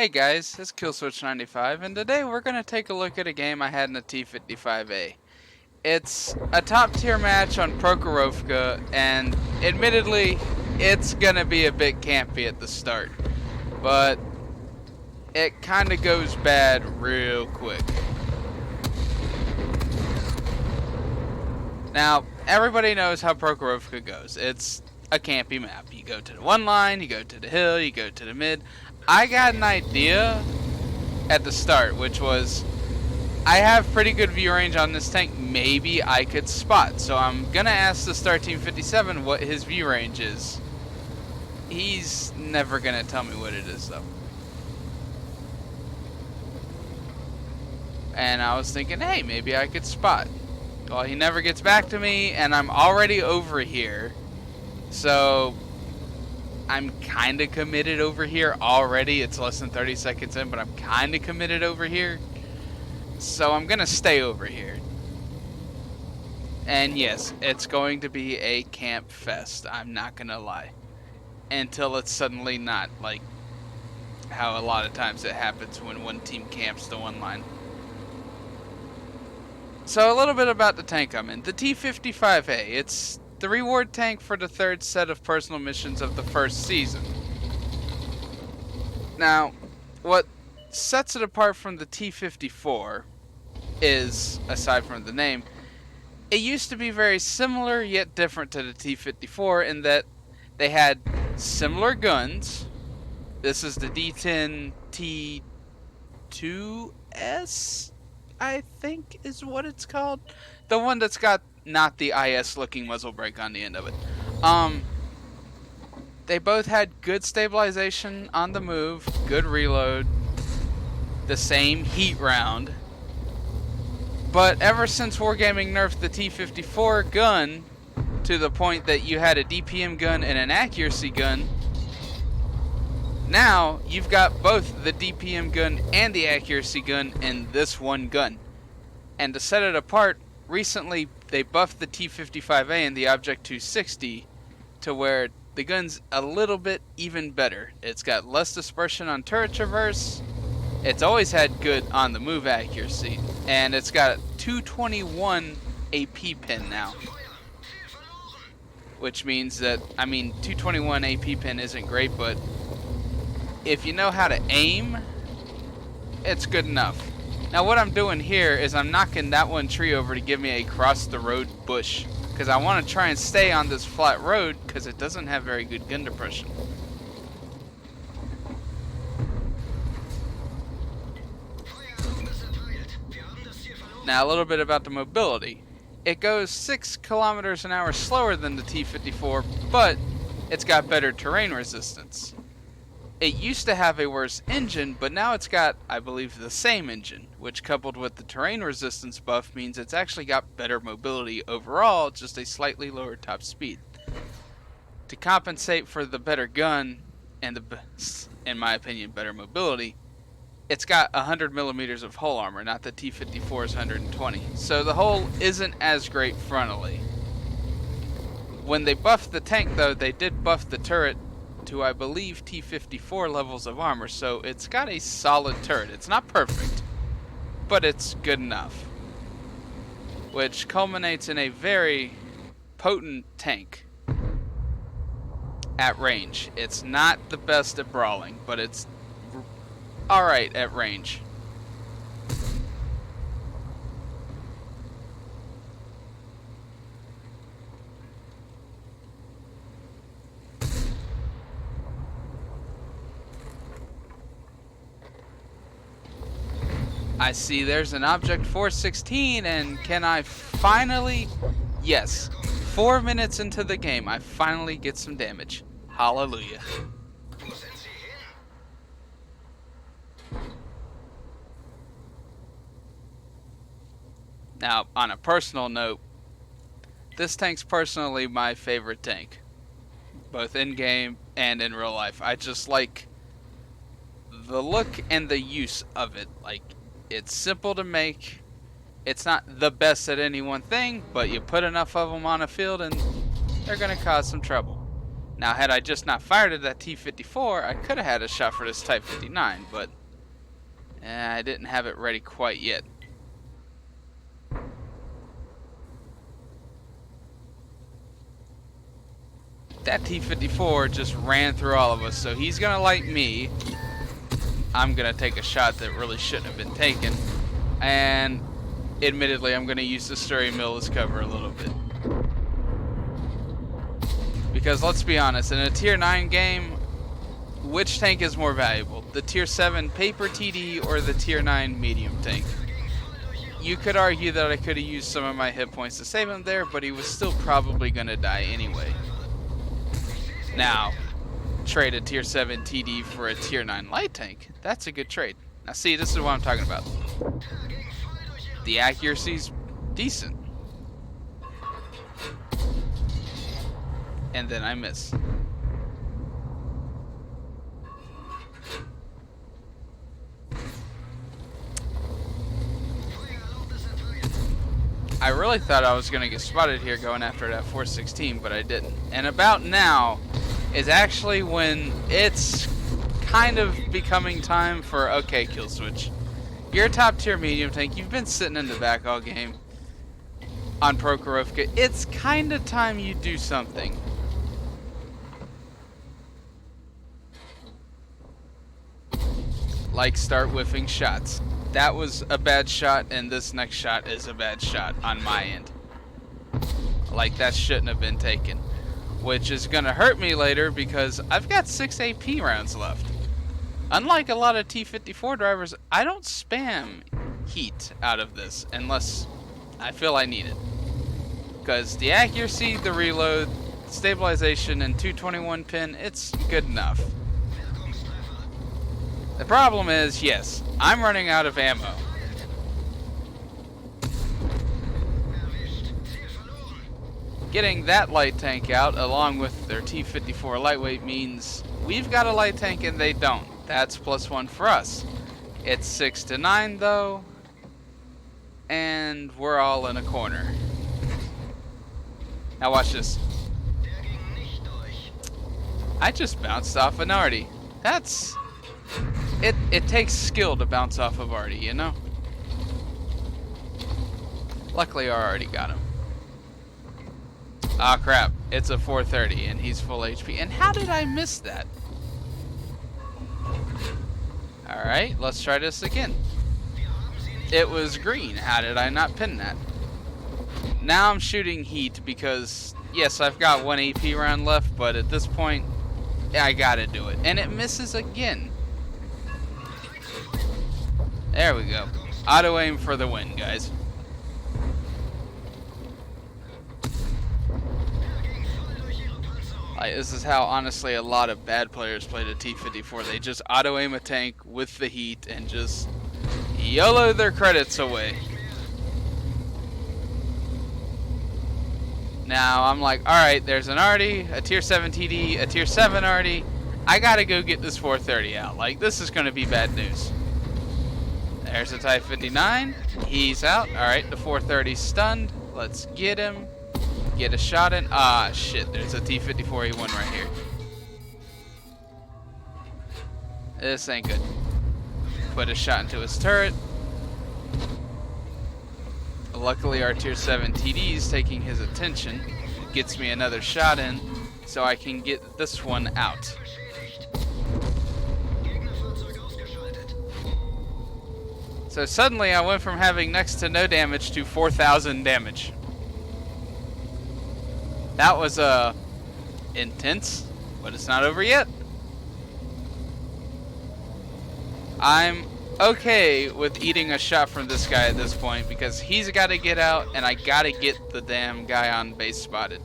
Hey guys, it's KillSwitch95, and today we're going to take a look at a game I had in the T55A. It's a top tier match on Prokhorovka, and admittedly, it's going to be a bit campy at the start, but it kind of goes bad real quick. Now, everybody knows how Prokhorovka goes. It's a campy map. You go to the one line, you go to the hill, you go to the mid. I got an idea at the start, which was I have pretty good view range on this tank. Maybe I could spot. So I'm gonna ask the Star Team 57 what his view range is. He's never gonna tell me what it is though. And I was thinking, hey, maybe I could spot. Well, he never gets back to me, and I'm already over here. So I'm kind of committed over here already. It's less than 30 seconds in, but I'm kind of committed over here. So I'm going to stay over here. And yes, it's going to be a camp fest. I'm not going to lie. Until it's suddenly not, like how a lot of times it happens when one team camps the one line. So a little bit about the tank I'm in. The T55A. It's the reward tank for the third set of personal missions of the first season. Now, what sets it apart from the T54 is, aside from the name, it used to be very similar yet different to the T54 in that they had similar guns. This is the D10 T2S, I think is what it's called. The one that's got not the IS looking muzzle brake on the end of it. They both had good stabilization on the move, good reload, the same heat round. But ever since Wargaming nerfed the T54 gun to the point that you had a DPM gun and an accuracy gun, now you've got both the DPM gun and the accuracy gun in this one gun. And to set it apart, recently they buffed the T55A and the Object 260 to where the gun's a little bit even better. It's got less dispersion on turret traverse, it's always had good on the move accuracy, and it's got a 221 AP pin now. Which means that, 221 AP pin isn't great, but if you know how to aim, it's good enough. Now what I'm doing here is I'm knocking that one tree over to give me a cross the road bush, because I want to try and stay on this flat road because it doesn't have very good gun depression. Now a little bit about the mobility. It goes 6 kilometers an hour slower than the T54, but it's got better terrain resistance. It used to have a worse engine, but now it's got, I believe, the same engine, which coupled with the terrain resistance buff means it's actually got better mobility overall, just a slightly lower top speed. To compensate for the better gun and the, in my opinion, better mobility, it's got 100 millimeters of hull armor, not the T54's 120. So the hull isn't as great frontally. When they buffed the tank, though, they did buff the turret to, I believe, T54 levels of armor, so it's got a solid turret. It's not perfect, but it's good enough, which culminates in a very potent tank at range. It's not the best at brawling, but it's alright at range. I see there's an Object 416, and can I finally... Yes, 4 minutes into the game, I finally get some damage. Hallelujah. Now, on a personal note, this tank's personally my favorite tank, both in-game and in real life. I just like the look and the use of it. Like, it's simple to make. It's not the best at any one thing, but you put enough of them on a field and they're going to cause some trouble. Now, had I just not fired at that T-54, I could have had a shot for this Type 59, but I didn't have it ready quite yet. That T-54 just ran through all of us, so he's gonna light me. I'm gonna take a shot that really shouldn't have been taken, and admittedly, I'm gonna use the Sturry Mill as cover a little bit. Because let's be honest, in a Tier 9 game, which tank is more valuable? The Tier 7 paper TD or the Tier 9 medium tank? You could argue that I could have used some of my hit points to save him there, but he was still probably gonna die anyway. Now, trade a Tier 7 TD for a Tier 9 light tank. That's a good trade. Now see, this is what I'm talking about. The accuracy's decent. And then I miss. I really thought I was going to get spotted here going after that 416, but I didn't. And about now is actually when it's kind of becoming time for, okay, kill switch. You're a top tier medium tank. You've been sitting in the back all game on Prokhorovka. It's kind of time you do something. Like start whiffing shots. That was a bad shot, and this next shot is a bad shot on my end. Like that shouldn't have been taken. Which is gonna hurt me later because I've got 6 AP rounds left. Unlike a lot of T-54 drivers, I don't spam heat out of this unless I feel I need it. Because the accuracy, the reload, stabilization, and 221 pin, it's good enough. The problem is, yes, I'm running out of ammo. Getting that light tank out along with their T-54 lightweight means we've got a light tank and they don't. That's +1 for us. It's 6-9 though, and we're all in a corner. Now watch this. I just bounced off an Artie. That's... It takes skill to bounce off of Artie, you know? Luckily I already got him. Ah crap, it's a 430 and he's full HP. And how did I miss that? Alright, let's try this again. It was green, how did I not pin that? Now I'm shooting heat because, yes, I've got 1 AP round left, but at this point, I gotta do it. And it misses again. There we go. Auto aim for the win, guys. Like, this is how, honestly, a lot of bad players play the T-54. They just auto aim a tank with the heat and just YOLO their credits away. Now I'm like, alright, there's an Artie, a Tier 7 TD, a Tier 7 Artie. I gotta go get this 430 out. Like, this is gonna be bad news. There's a Type 59. He's out. Alright, the 430's stunned. Let's get him. Get a shot in. Ah, shit. There's a T-54E1 right here. This ain't good. Put a shot into his turret. Luckily, our Tier 7 TD is taking his attention. Gets me another shot in, so I can get this one out. So suddenly, I went from having next to no damage to 4,000 damage. That was intense, but it's not over yet. I'm okay with eating a shot from this guy at this point because he's got to get out and I got to get the damn guy on base spotted.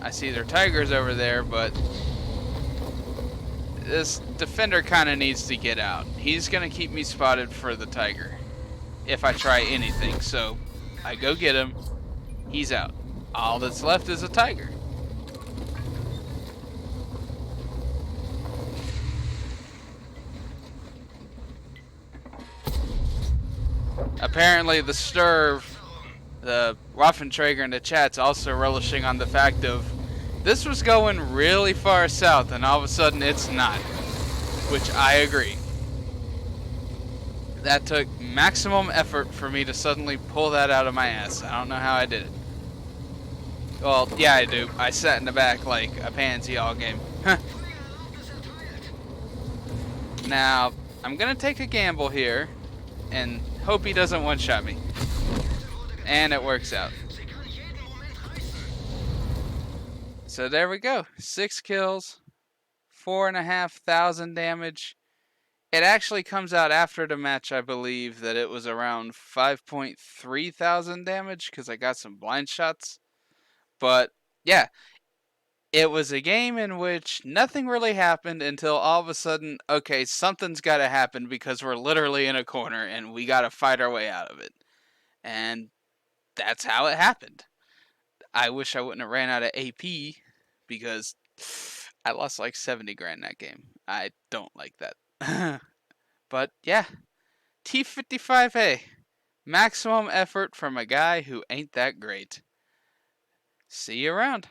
I see their tigers over there, but this defender kind of needs to get out. He's going to keep me spotted for the tiger if I try anything. So I go get him. He's out. All that's left is a tiger. Apparently the Sturv, the Waffenträger in the chat's also relishing on the fact of This was going really far south, and all of a sudden it's not. Which I agree. That took maximum effort for me to suddenly pull that out of my ass. I don't know how I did it. Well, yeah, I do. I sat in the back like a pansy all game. Now, I'm gonna take a gamble here and hope he doesn't one-shot me. And it works out. So there we go. 6 kills, 4,500 damage. It actually comes out after the match, I believe, that it was around 5,300 damage because I got some blind shots. But yeah, it was a game in which nothing really happened until all of a sudden, okay, something's got to happen because we're literally in a corner and we got to fight our way out of it. And that's how it happened. I wish I wouldn't have ran out of AP because I lost like 70 grand that game. I don't like that. But yeah, T55A. Maximum effort from a guy who ain't that great. See you around.